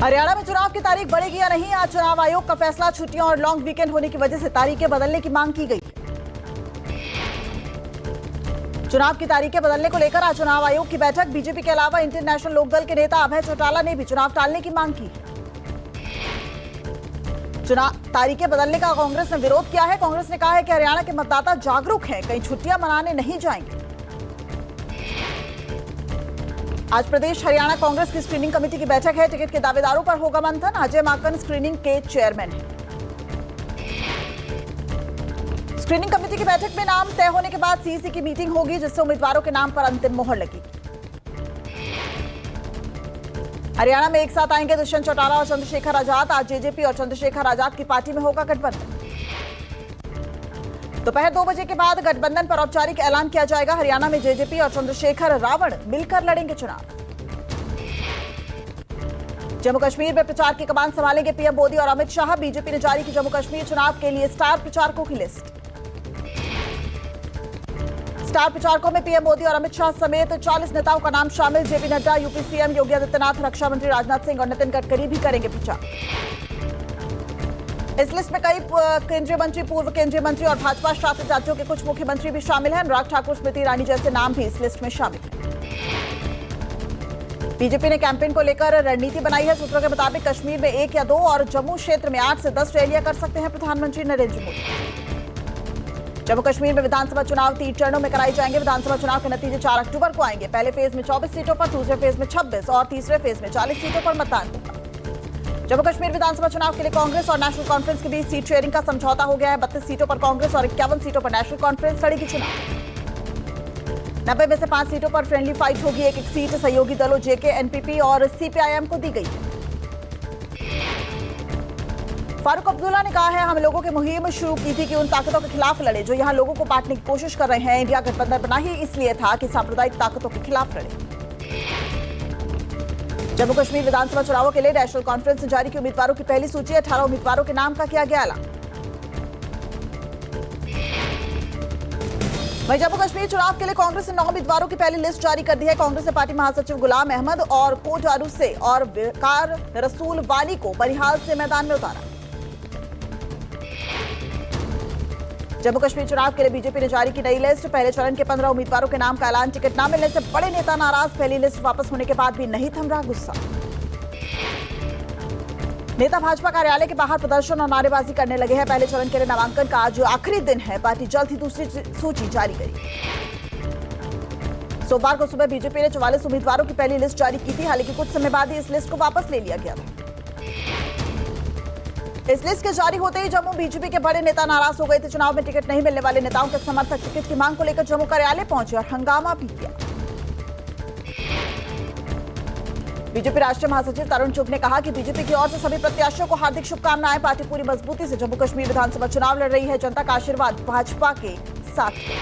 हरियाणा में चुनाव की तारीख बढ़ेगी या नहीं, आज चुनाव आयोग का फैसला। छुट्टियां और लॉन्ग वीकेंड होने की वजह से तारीखें बदलने की मांग की गई। चुनाव की तारीखें बदलने को लेकर आज चुनाव आयोग की बैठक। बीजेपी के अलावा इंडियन नेशनल लोकदल के नेता अभय चौटाला ने भी चुनाव टालने की मांग की। चुनाव तारीखें बदलने का कांग्रेस ने विरोध किया है। कांग्रेस ने कहा है कि हरियाणा के मतदाता जागरूक हैं, कहीं छुट्टियां मनाने नहीं जाएंगे। आज प्रदेश हरियाणा कांग्रेस की स्क्रीनिंग कमेटी की बैठक है। टिकट के दावेदारों पर होगा मंथन। अजय माकन स्क्रीनिंग के चेयरमैन हैं। स्क्रीनिंग कमेटी की बैठक में नाम तय होने के बाद सीईसी की मीटिंग होगी, जिससे उम्मीदवारों के नाम पर अंतिम मोहर लगेगी। हरियाणा में एक साथ आएंगे दुष्यंत चौटाला और चंद्रशेखर आजाद। आज जेजेपी और चंद्रशेखर आजाद की पार्टी में होगा गठबंधन। दोपहर 2 बजे के बाद गठबंधन पर औपचारिक ऐलान किया जाएगा। हरियाणा में जेजेपी और चंद्रशेखर रावण मिलकर लड़ेंगे चुनाव। जम्मू कश्मीर में प्रचार की कमान संभालेंगे पीएम मोदी और अमित शाह। बीजेपी ने जारी की जम्मू कश्मीर चुनाव के लिए स्टार प्रचारकों की लिस्ट। स्टार प्रचारकों में पीएम मोदी और अमित शाह समेत 40 नेताओं का नाम शामिल। JP Nadda, UP CM Yogi Adityanath, रक्षा मंत्री राजनाथ सिंह और नितिन गडकरी भी करेंगे प्रचार। इस लिस्ट में कई केंद्रीय मंत्री, पूर्व केंद्रीय मंत्री और भाजपा शासित राज्यों के कुछ मुख्यमंत्री भी शामिल हैं। अनुराग ठाकुर, स्मृति ईरानी जैसे नाम भी इस लिस्ट में शामिल हैं। बीजेपी ने कैंपेन को लेकर रणनीति बनाई है। सूत्रों के मुताबिक कश्मीर में 1 या 2 और जम्मू क्षेत्र में 8 से 10 रैलियां कर सकते हैं प्रधानमंत्री नरेंद्र मोदी। जम्मू कश्मीर में विधानसभा चुनाव 3 चरणों में कराए जाएंगे। विधानसभा चुनाव के नतीजे 4 अक्टूबर को आएंगे। पहले फेज में 24 सीटों पर, दूसरे फेज में 26 और तीसरे फेज में 40 सीटों पर मतदान होगा। जम्मू कश्मीर विधानसभा चुनाव के लिए कांग्रेस और नेशनल कॉन्फ्रेंस के बीच सीट शेयरिंग का समझौता हो गया है। 32 सीटों पर कांग्रेस और 51 सीटों पर नेशनल कॉन्फ्रेंस लड़ेगी चुनाव। 90 में से 5 सीटों पर फ्रेंडली फाइट होगी। एक सीट सहयोगी दलों जेके, एनपीपी और सीपीआईएम को दी गई है। फारूक अब्दुल्ला ने कहा है, हम लोगों की मुहिम शुरू की थी कि उन ताकतों के खिलाफ लड़े जो यहां लोगों को बांटने की कोशिश कर रहे हैं। इंडिया गठबंधन बना ही इसलिए था कि सांप्रदायिक ताकतों के खिलाफ लड़े। जम्मू कश्मीर विधानसभा चुनावों के लिए नेशनल कॉन्फ्रेंस ने जारी की उम्मीदवारों की पहली सूची। 18 उम्मीदवारों के नाम का किया गया ऐलान। वहीं जम्मू कश्मीर चुनाव के लिए कांग्रेस ने 9 उम्मीदवारों की पहली लिस्ट जारी कर दी है। कांग्रेस ने पार्टी महासचिव गुलाम अहमद और कोटारू से और विकार रसूल वाली को बनिहाल से मैदान में उतारा। जम्मू कश्मीर चुनाव के लिए बीजेपी ने जारी की नई लिस्ट। पहले चरण के 15 उम्मीदवारों के नाम का ऐलान। टिकट न मिलने से बड़े नेता नाराज। पहली लिस्ट वापस होने के बाद भी नहीं थम रहा गुस्सा। नेता भाजपा कार्यालय के बाहर प्रदर्शन और नारेबाजी करने लगे हैं। पहले चरण के लिए नामांकन का आज आखिरी दिन है। पार्टी जल्द ही दूसरी सूची जारी करेगी। सोमवार को सुबह बीजेपी ने 44 उम्मीदवारों की पहली लिस्ट जारी की थी। हालांकि कुछ समय बाद ही इस लिस्ट को वापस ले लिया गया था। इस लिस्ट के जारी होते ही जम्मू बीजेपी के बड़े नेता नाराज हो गए थे। चुनाव में टिकट नहीं मिलने वाले नेताओं के समर्थक टिकट की मांग को लेकर जम्मू कार्यालय पहुंचे और हंगामा भी किया। बीजेपी राष्ट्रीय महासचिव तरुण चुग ने कहा कि बीजेपी की ओर से सभी प्रत्याशियों को हार्दिक शुभकामनाएं। पार्टी पूरी मजबूती से जम्मू कश्मीर विधानसभा चुनाव लड़ रही है। जनता का आशीर्वाद भाजपा के साथ है।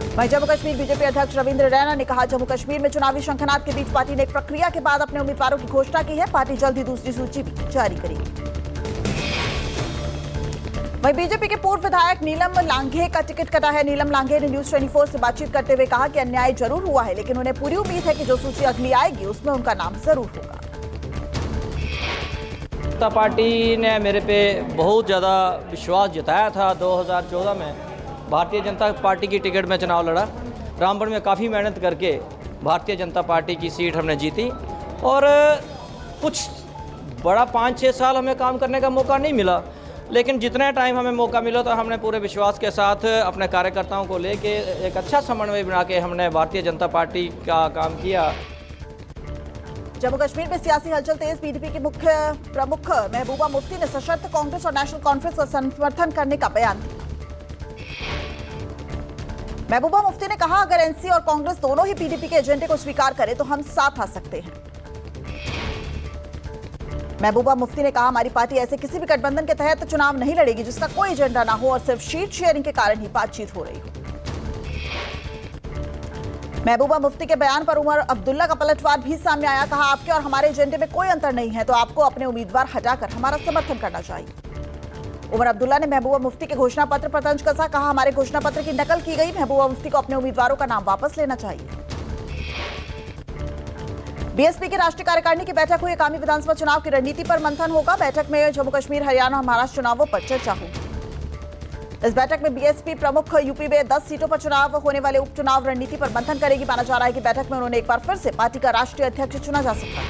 वहीं जम्मू कश्मीर बीजेपी अध्यक्ष रविंद्र रैना ने कहा, जम्मू कश्मीर में चुनावी शंखनाद के बीच पार्टी ने एक प्रक्रिया के बाद अपने उम्मीदवारों की घोषणा की है। पार्टी जल्द ही दूसरी सूची भी जारी करेगी। वहीं बीजेपी के पूर्व विधायक नीलम लांघे का टिकट कटा है। नीलम लांघे ने न्यूज 24 से बातचीत करते हुए कहा कि अन्याय जरूर हुआ है, लेकिन उन्हें पूरी उम्मीद है कि जो सूची अगली आएगी उसमें उनका नाम जरूर होगा। जनता पार्टी ने मेरे पे बहुत ज़्यादा विश्वास जताया था। 2014 में भारतीय जनता पार्टी की टिकट में चुनाव लड़ा। रामपुर में काफ़ी मेहनत करके भारतीय जनता पार्टी की सीट हमने जीती और कुछ बड़ा 5-6 साल हमें काम करने का मौका नहीं मिला, लेकिन जितने टाइम हमें मौका मिला तो हमने पूरे विश्वास के साथ अपने कार्यकर्ताओं को लेके एक अच्छा समन्वय बना के हमने भारतीय जनता पार्टी का काम किया। जम्मू कश्मीर में सियासी हलचल तेज। पीडीपी की मुख्य प्रमुख महबूबा मुफ्ती ने सशर्त कांग्रेस और नेशनल कॉन्फ्रेंस का समर्थन करने का बयान दिया। महबूबा मुफ्ती ने कहा, अगर एनसी और कांग्रेस दोनों ही पीडीपी के एजेंडे को स्वीकार करें तो हम साथ आ सकते हैं। महबूबा मुफ्ती ने कहा, हमारी पार्टी ऐसे किसी भी गठबंधन के तहत चुनाव नहीं लड़ेगी जिसका कोई एजेंडा ना हो और सिर्फ सीट शेयरिंग के कारण ही बातचीत हो रही हो। महबूबा मुफ्ती के बयान पर उमर अब्दुल्ला का पलटवार भी सामने आया। कहा, आपके और हमारे एजेंडे में कोई अंतर नहीं है, तो आपको अपने उम्मीदवार हटाकर हमारा समर्थन करना चाहिए। उमर अब्दुल्ला ने महबूबा मुफ्ती के घोषणा पत्र पर तंज कसा। कहा, हमारे घोषणा पत्र की नकल की गई। महबूबा मुफ्ती को अपने उम्मीदवारों का नाम वापस लेना चाहिए। बीएसपी की राष्ट्रीय कार्यकारिणी की बैठक हुई। आगामी विधानसभा चुनाव की रणनीति पर मंथन होगा। बैठक में जम्मू कश्मीर, हरियाणा और महाराष्ट्र चुनावों पर चर्चा होगी। इस बैठक में बीएसपी प्रमुख यूपी में 10 सीटों पर चुनाव होने वाले उपचुनाव रणनीति पर मंथन करेगी। माना जा रहा है कि बैठक में उन्होंने एक बार फिर से पार्टी का राष्ट्रीय अध्यक्ष चुना जा सकता है।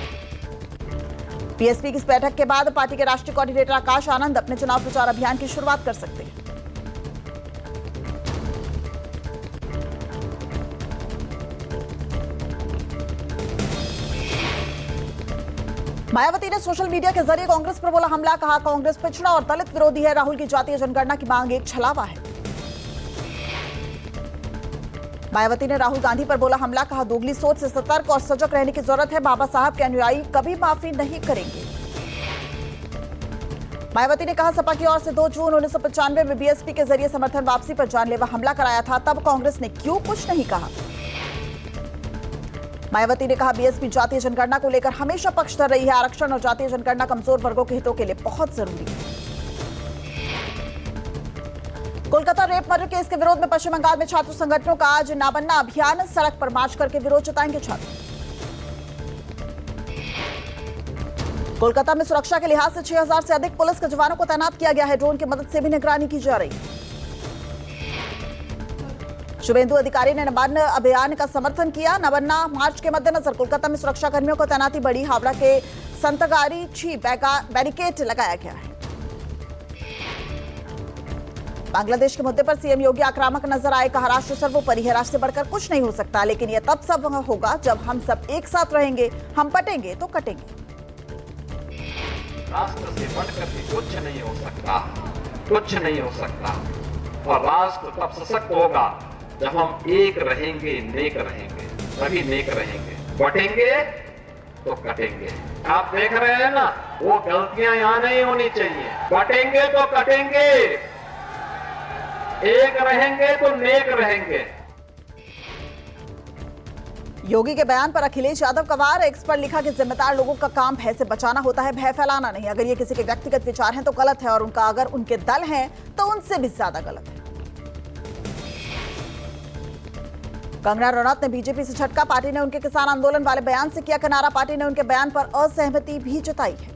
बीएसपी की इस बैठक के बाद पार्टी के राष्ट्रीय कोऑर्डिनेटर आकाश आनंद अपने चुनाव प्रचार अभियान की शुरुआत कर सकते हैं। मायावती ने सोशल मीडिया के जरिए कांग्रेस पर बोला हमला। कहा कांग्रेस पिछड़ा और दलित विरोधी है। राहुल की जातीय जनगणना की मांग एक छलावा है। मायावती ने राहुल गांधी पर बोला हमला। कहा दोगली सोच से सतर्क और सजग रहने की जरूरत है। बाबा साहब के अनुयायी कभी माफी नहीं करेंगे। मायावती ने कहा सपा की ओर से 2 जून 1995 में बीएसपी के जरिए समर्थन वापसी पर जानलेवा हमला कराया था। तब कांग्रेस ने क्यों कुछ नहीं कहा। मायावती ने कहा बीएसपी जातीय जनगणना को लेकर हमेशा पक्षधर रही है। आरक्षण और जातीय जनगणना कमजोर वर्गों के हितों के लिए बहुत जरूरी है। कोलकाता रेप मर्डर केस के विरोध में पश्चिम बंगाल में छात्र संगठनों का आज ना बनना अभियान। सड़क पर मार्च करके विरोध जताएंगे छात्र। कोलकाता में सुरक्षा के लिहाज से 6000 से अधिक पुलिस के जवानों को तैनात किया गया है। ड्रोन की मदद से भी निगरानी की जा रही है। शुभेंदु अधिकारी ने नबान्न अभियान का समर्थन किया। नबन्ना मार्च के मद्देनजर कोलकाता में सुरक्षा कर्मियों को तैनाती बढ़ी। हावड़ा के संतगारी छी बैरिकेड लगाया गया है। बांग्लादेश के मुद्दे पर सीएम योगी आक्रामक नजर आए। कहा राष्ट्र सर्वोपरि है, राष्ट्र से बढ़कर कुछ नहीं हो सकता, लेकिन यह तब सब होगा जब हम सब एक साथ रहेंगे। हम पटेंगे तो कटेंगे। राष्ट्र से बढ़कर भी कुछ नहीं हो सकता, कुछ नहीं हो सकता। और राष्ट्र तब सशक्त होगा जब हम एक रहेंगे, नेक रहेंगे, सभी नेक रहेंगे। बटेंगे तो कटेंगे। आप देख रहे हैं ना, वो गलतियां यहां नहीं होनी चाहिए। बटेंगे तो कटेंगे, एक रहेंगे तो नेक रहेंगे। योगी के बयान पर अखिलेश यादव का वार। एक्स पर लिखा कि जिम्मेदार लोगों का काम भय से बचाना होता है, भय फैलाना नहीं। अगर ये किसी के व्यक्तिगत विचार हैं तो गलत है, और उनका अगर उनके दल हैं तो उनसे भी ज्यादा गलत है। कंगना रनौत ने बीजेपी से झटका। पार्टी ने उनके किसान आंदोलन वाले बयान से किया किनारा। पार्टी ने उनके बयान पर असहमति भी जताई है।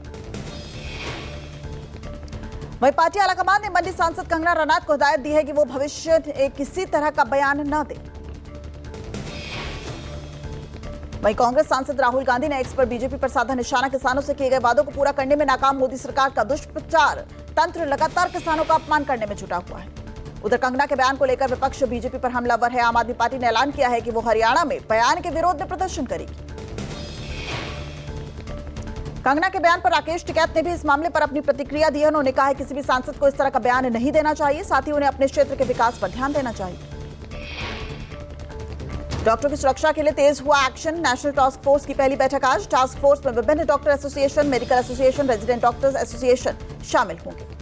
वहीं पार्टी आलाकमान ने मंडी सांसद कंगना रनौत को हिदायत दी है कि वो भविष्य में किसी तरह का बयान न दे। वहीं कांग्रेस सांसद राहुल गांधी ने एक्स पर बीजेपी पर साधा निशाना। किसानों से किए गए वादों को पूरा करने में नाकाम मोदी सरकार का दुष्प्रचार तंत्र लगातार किसानों का अपमान करने में जुटा हुआ है। उधर कंगना के बयान को लेकर विपक्ष बीजेपी पर हमलावर है। आम आदमी पार्टी ने ऐलान किया है कि वो हरियाणा में बयान के विरोध में प्रदर्शन करेगी। कंगना के बयान पर राकेश टिकैत ने भी इस मामले पर अपनी प्रतिक्रिया दी है। उन्होंने कहा है किसी भी सांसद को इस तरह का बयान नहीं देना चाहिए, साथ ही उन्हें अपने क्षेत्र के विकास पर ध्यान देना चाहिए। डॉक्टरों की सुरक्षा के लिए तेज हुआ एक्शन। नेशनल टास्क फोर्स की पहली बैठक आज। टास्क फोर्स में विभिन्न doctor association, medical association, resident doctors association शामिल होंगे।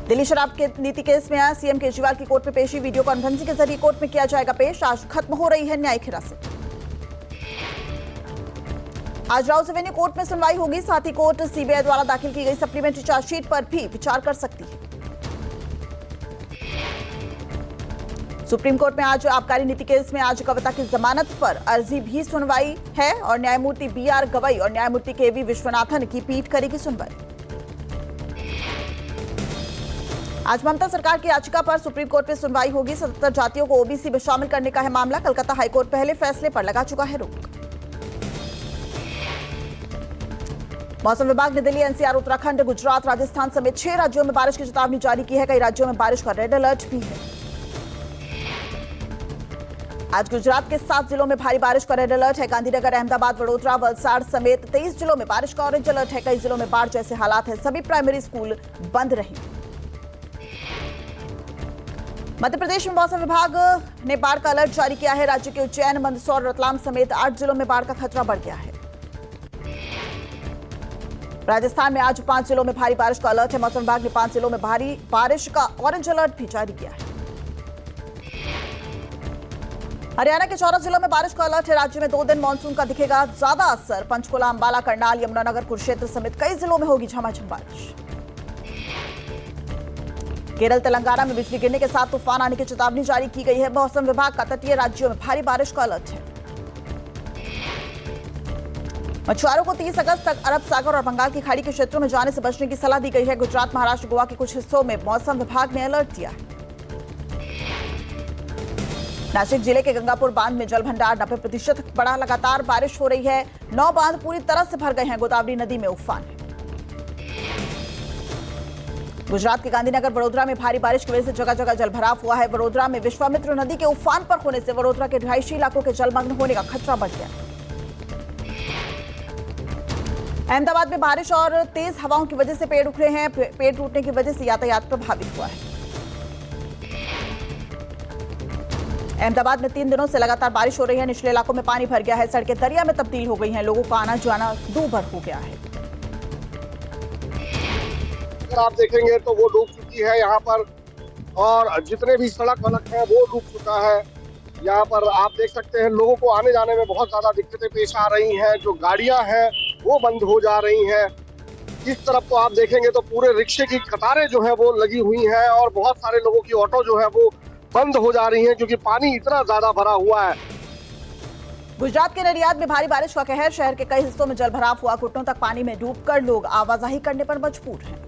दिल्ली शराब के नीति केस में आया सीएम केजरीवाल की कोर्ट में पेशी। वीडियो कॉन्फ्रेंसिंग के जरिए कोर्ट में किया जाएगा पेश। आज खत्म हो रही है न्यायिक हिरासत। आज राउस एवेन्यू कोर्ट में सुनवाई होगी। साथ ही कोर्ट सीबीआई द्वारा दाखिल की गई सप्लीमेंट्री चार्जशीट पर भी विचार कर सकती है। सुप्रीम कोर्ट में आज आबकारी नीति केस में आज कविता की जमानत पर अर्जी भी सुनवाई है, और न्यायमूर्ति बीआर गवई और न्यायमूर्ति केवी विश्वनाथन की पीठ करेगी सुनवाई। आज ममता सरकार की याचिका पर सुप्रीम कोर्ट में सुनवाई होगी। 77 जातियों को ओबीसी में शामिल करने का है मामला। कलकत्ता हाईकोर्ट पहले फैसले पर लगा चुका है रोक। मौसम विभाग ने दिल्ली, एनसीआर, उत्तराखंड, गुजरात, राजस्थान समेत 6 राज्यों में बारिश की चेतावनी जारी की है। कई राज्यों में बारिश का रेड अलर्ट भी है। आज गुजरात के 7 जिलों में भारी बारिश का रेड अलर्ट है। गांधीनगर, अहमदाबाद, वडोदरा, वलसाड़ समेत 23 जिलों में बारिश का ऑरेंज अलर्ट है। कई जिलों में बाढ़ जैसे हालात हैं। सभी प्राइमरी स्कूल बंद रहेंगे। मध्य प्रदेश में मौसम विभाग ने बाढ़ का अलर्ट जारी किया है। राज्य के उज्जैन, मंदसौर, रतलाम समेत 8 जिलों में बाढ़ का खतरा बढ़ गया है। राजस्थान में आज 5 जिलों में भारी बारिश का अलर्ट है। मौसम विभाग ने 5 जिलों में भारी बारिश का ऑरेंज अलर्ट भी जारी किया है। हरियाणा के 14 जिलों में बारिश का अलर्ट है। राज्य में 2 दिन मानसून का दिखेगा ज्यादा असर। पंचकुला, अंबाला, करनाल, यमुनानगर, कुरुक्षेत्र समेत कई जिलों में होगी झमाझम बारिश। केरल, तेलंगाना में बिजली गिरने के साथ तूफान आने की चेतावनी जारी की गई है। मौसम विभाग का तटीय राज्यों में भारी बारिश का अलर्ट है। मछुआरों को 30 अगस्त तक अरब सागर और बंगाल की खाड़ी के क्षेत्रों में जाने से बचने की सलाह दी गई है। गुजरात, महाराष्ट्र, गोवा के कुछ हिस्सों में मौसम विभाग ने अलर्ट दिया है। नासिक जिले के गंगापुर बांध में जल भंडार 90% बढ़ा। लगातार बारिश हो रही है। 9 बांध पूरी तरह से भर गए हैं। गोदावरी नदी में उफान है। गुजरात के गांधीनगर, वडोदरा में भारी बारिश की वजह से जगह जगह जलभराव हुआ है। वडोदरा में विश्वामित्र नदी के उफान पर होने से वडोदरा के रिहायशी इलाकों के जलमग्न होने का खतरा बढ़ गया। अहमदाबाद में बारिश और तेज हवाओं की वजह से पेड़ उखड़े हैं। पेड़ टूटने की वजह से यातायात प्रभावित हुआ है। अहमदाबाद में 3 दिनों से लगातार बारिश हो रही है। निचले इलाकों में पानी भर गया है। सड़कें दरिया में तब्दील हो गई हैं। लोगों का आना जाना दूभर हो गया है। अगर आप देखेंगे तो वो डूब चुकी है यहाँ पर, और जितने भी सड़क वड़क है वो डूब चुका है। यहाँ पर आप देख सकते हैं लोगों को आने जाने में बहुत ज्यादा दिक्कतें पेश आ रही हैं। जो गाड़ियां हैं वो बंद हो जा रही हैं। इस तरफ तो आप देखेंगे तो पूरे रिक्शे की कतारें जो है वो लगी हुई हैं, और बहुत सारे लोगों की ऑटो जो है वो बंद हो जा रही हैं क्योंकि पानी इतना ज्यादा भरा हुआ है। गुजरात के नडियाद में भारी बारिश का कहर। शहर के कई हिस्सों में जलभराव हुआ। घुटनों तक पानी में डूबकर लोग आवाजाही करने पर मजबूर हैं।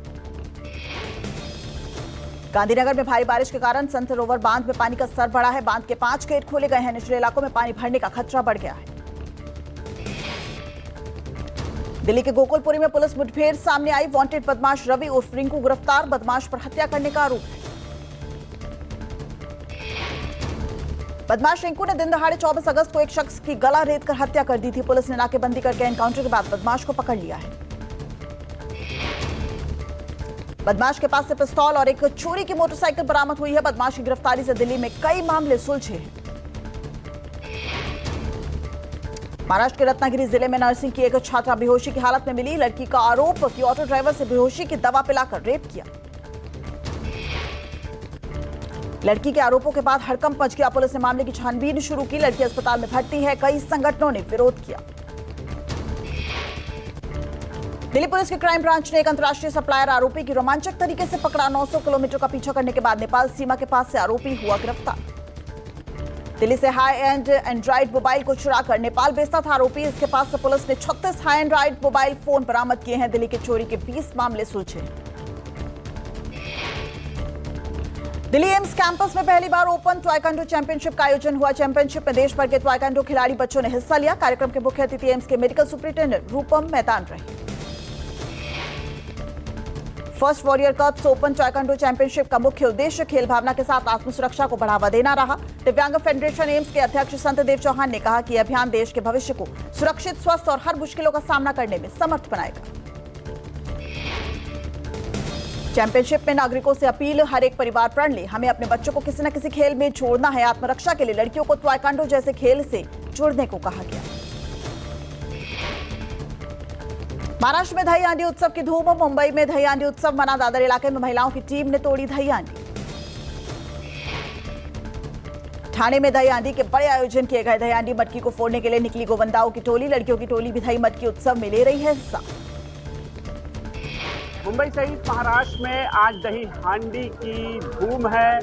गांधीनगर में भारी बारिश के कारण संत सरोवर बांध में पानी का स्तर बढ़ा है। बांध के 5 गेट खोले गए हैं। निचले इलाकों में पानी भरने का खतरा बढ़ गया है। दिल्ली के गोकुलपुरी में पुलिस मुठभेड़ सामने आई। वांटेड बदमाश रवि उर्फ रिंकू गिरफ्तार। बदमाश पर हत्या करने का आरोप है। बदमाश रिंकू ने दिन दहाड़े 24 अगस्त को एक शख्स की गला रेतकर हत्या कर दी थी। पुलिस ने नाकेबंदी करके एनकाउंटर के बाद बदमाश को पकड़ लिया है। बदमाश के पास से पिस्तौल और एक चोरी की मोटरसाइकिल बरामद हुई है। बदमाश की गिरफ्तारी से दिल्ली में कई मामले सुलझे हैं। महाराष्ट्र के रत्नागिरी जिले में नर्सिंग की एक छात्रा बेहोशी की हालत में मिली। लड़की का आरोप कि ऑटो ड्राइवर से बेहोशी की दवा पिलाकर रेप किया। लड़की के आरोपों के बाद हड़कंप मच गया। पुलिस ने मामले की छानबीन शुरू की। लड़की अस्पताल में भर्ती है। कई संगठनों ने विरोध किया। दिल्ली पुलिस के क्राइम ब्रांच ने एक अंतर्राष्ट्रीय सप्लायर आरोपी की रोमांचक तरीके से पकड़ा। 900 किलोमीटर का पीछा करने के बाद नेपाल सीमा के पास से आरोपी हुआ गिरफ्तार। दिल्ली से हाई एंड एंड्रॉइड मोबाइल को चुराकर नेपाल बेचता था आरोपी। इसके पास से पुलिस ने 36 हाई एंड्रॉइड मोबाइल फोन बरामद किए हैं। दिल्ली के चोरी के 20 मामले सुलझे। दिल्ली एम्स कैंपस में पहली बार ओपन ताइक्वांडो चैंपियनशिप का आयोजन हुआ। चैंपियनशिप में देश भर के ताइक्वांडो खिलाड़ी बच्चों ने हिस्सा लिया। कार्यक्रम के मुख्य अतिथि एम्स के मेडिकल सुपरिटेंडेंट रूपम मैदान रहे। First warrior cups open taekwondo championship का मुख्य उद्देश्य खेल भावना के साथ आत्मसुरक्षा को बढ़ावा देना रहा। दिव्यांग फेडरेशन एम्स के अध्यक्ष संतदेव चौहान ने कहा कि यह अभियान देश के भविष्य को सुरक्षित, स्वस्थ और हर मुश्किलों का सामना करने में समर्थ बनाएगा। चैंपियनशिप में नागरिकों से अपील, हर एक परिवार प्रण ले। हमें अपने बच्चों को किसी न किसी खेल में जोड़ना है। आत्मरक्षा के लिए लड़कियों को ताइक्वांडो जैसे खेल से जोड़ने को कहा गया। महाराष्ट्र में दही हांडी उत्सव की धूम। मुंबई में दही हांडी उत्सव मना। दादर इलाके में महिलाओं की टीम ने तोड़ी दही हांडी। ठाणे में दही हांडी के बड़े आयोजन किए गए। दही हांडी मटकी को फोड़ने के लिए निकली गोवंदाओं की टोली। लड़कियों की टोली भी दही मटकी उत्सव में ले रही है हिस्सा। मुंबई सहित महाराष्ट्र में आज दही हांडी की धूम है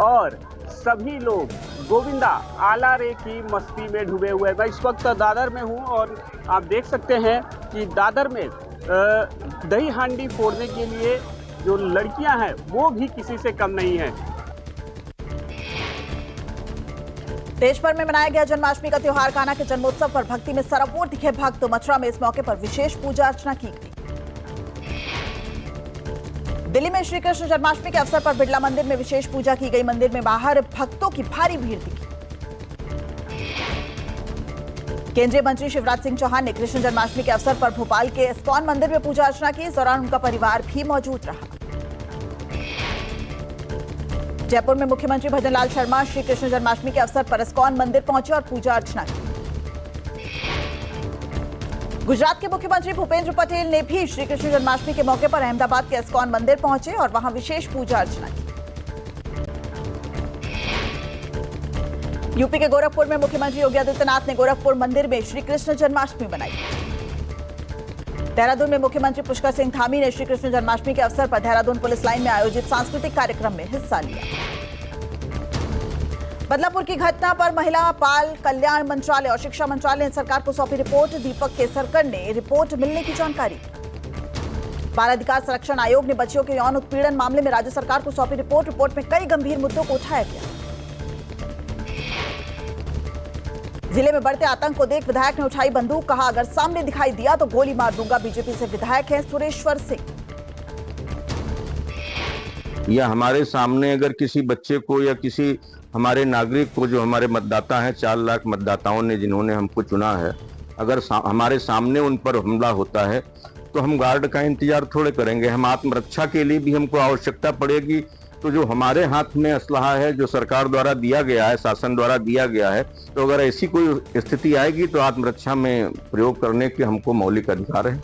और सभी लोग गोविंदा आला रे की मस्ती में डूबे हुए हैं। मैं इस वक्त दादर में हूं और आप देख सकते हैं कि दादर में दही हांडी फोड़ने के लिए जो लड़कियां हैं वो भी किसी से कम नहीं हैं। देश भर में मनाया गया जन्माष्टमी का त्योहार। कान्हा के जन्मोत्सव पर भक्ति में सराबोर दिखे भक्त। मथुरा में इस मौके पर विशेष पूजा अर्चना की गई। दिल्ली में श्री कृष्ण जन्माष्टमी के अवसर पर बिड़ला मंदिर में विशेष पूजा की गई। मंदिर में बाहर भक्तों की भारी भीड़ दिखी। केंद्रीय मंत्री शिवराज सिंह चौहान ने कृष्ण जन्माष्टमी के अवसर पर भोपाल के इस्कॉन मंदिर में पूजा अर्चना की। इस दौरान उनका परिवार भी मौजूद रहा। जयपुर में मुख्यमंत्री भजनलाल शर्मा श्री कृष्ण जन्माष्टमी के अवसर पर इस्कॉन मंदिर पहुंचे और पूजा अर्चना की। गुजरात के मुख्यमंत्री भूपेंद्र पटेल ने भी श्री कृष्ण जन्माष्टमी के मौके पर अहमदाबाद के इस्कॉन मंदिर पहुंचे और वहां विशेष पूजा अर्चना की। यूपी के गोरखपुर में मुख्यमंत्री योगी आदित्यनाथ ने गोरखपुर मंदिर में श्री कृष्ण जन्माष्टमी मनाई। देहरादून में मुख्यमंत्री पुष्कर सिंह धामी ने श्री कृष्ण जन्माष्टमी के अवसर पर देहरादून पुलिस लाइन में आयोजित सांस्कृतिक कार्यक्रम में हिस्सा लिया। बदलापुर की घटना पर महिला बाल कल्याण मंत्रालय और शिक्षा मंत्रालय ने सरकार को सौंपी रिपोर्ट। दीपक केसरकर ने रिपोर्ट मिलने की जानकारी। बाल अधिकार संरक्षण आयोग ने बच्चियों के यौन उत्पीड़न मामले में राज्य सरकार को सौंपी रिपोर्ट। रिपोर्ट में कई गंभीर मुद्दों को उठाया गया। जिले में बढ़ते आतंक को देख विधायक ने उठाई बंदूक, कहा अगर सामने दिखाई दिया तो गोली मार दूंगा। बीजेपी से विधायक हैं सुरेश्वर सिंह। या हमारे सामने अगर किसी बच्चे को या किसी हमारे नागरिक को, जो हमारे मतदाता हैं, 4 लाख मतदाताओं ने जिन्होंने हमको चुना है, अगर हमारे सामने उन पर हमला होता है तो हम गार्ड का इंतजार थोड़े करेंगे। हम आत्मरक्षा के लिए भी हमको आवश्यकता पड़ेगी तो जो हमारे हाथ में असलहा है, जो सरकार द्वारा दिया गया है, शासन द्वारा दिया गया है, तो अगर ऐसी कोई स्थिति आएगी तो आत्मरक्षा में प्रयोग करने के हमको मौलिक अधिकार है।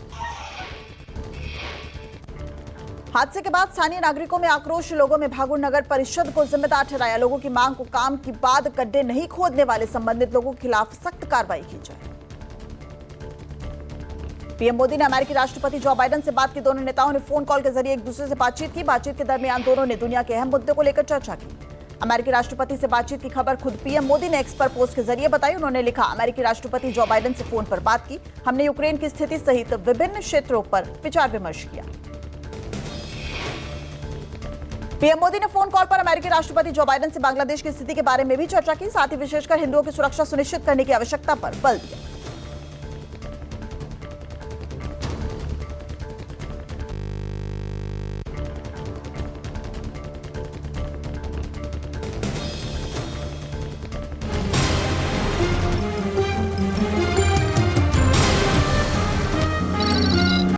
हादसे के बाद स्थानीय नागरिकों में आक्रोश। लोगों में भागुड़ नगर परिषद को जिम्मेदार ठहराया। लोगों की मांग को काम की बाद गड्ढे नहीं खोदने वाले संबंधित लोगों के खिलाफ सख्त कार्रवाई की जाए। पीएम मोदी ने अमेरिकी राष्ट्रपति जो बाइडेन से बात की। दोनों नेताओं ने फोन कॉल के जरिए एक दूसरे से बातचीत की। बातचीत के दरमियान दोनों ने दुनिया के अहम मुद्दों को लेकर चर्चा की। अमेरिकी राष्ट्रपति से बातचीत की खबर खुद पीएम मोदी ने एक्स पर पोस्ट के जरिए बताई। उन्होंने लिखा, अमेरिकी राष्ट्रपति जो बाइडेन से फोन पर बात की। हमने यूक्रेन की स्थिति सहित विभिन्न क्षेत्रों पर विचार विमर्श किया। पीएम मोदी ने फोन कॉल पर अमेरिकी राष्ट्रपति जो बाइडेन से बांग्लादेश की स्थिति के बारे में भी चर्चा की। साथ ही विशेषकर हिंदुओं की सुरक्षा सुनिश्चित करने की आवश्यकता पर बल दिया।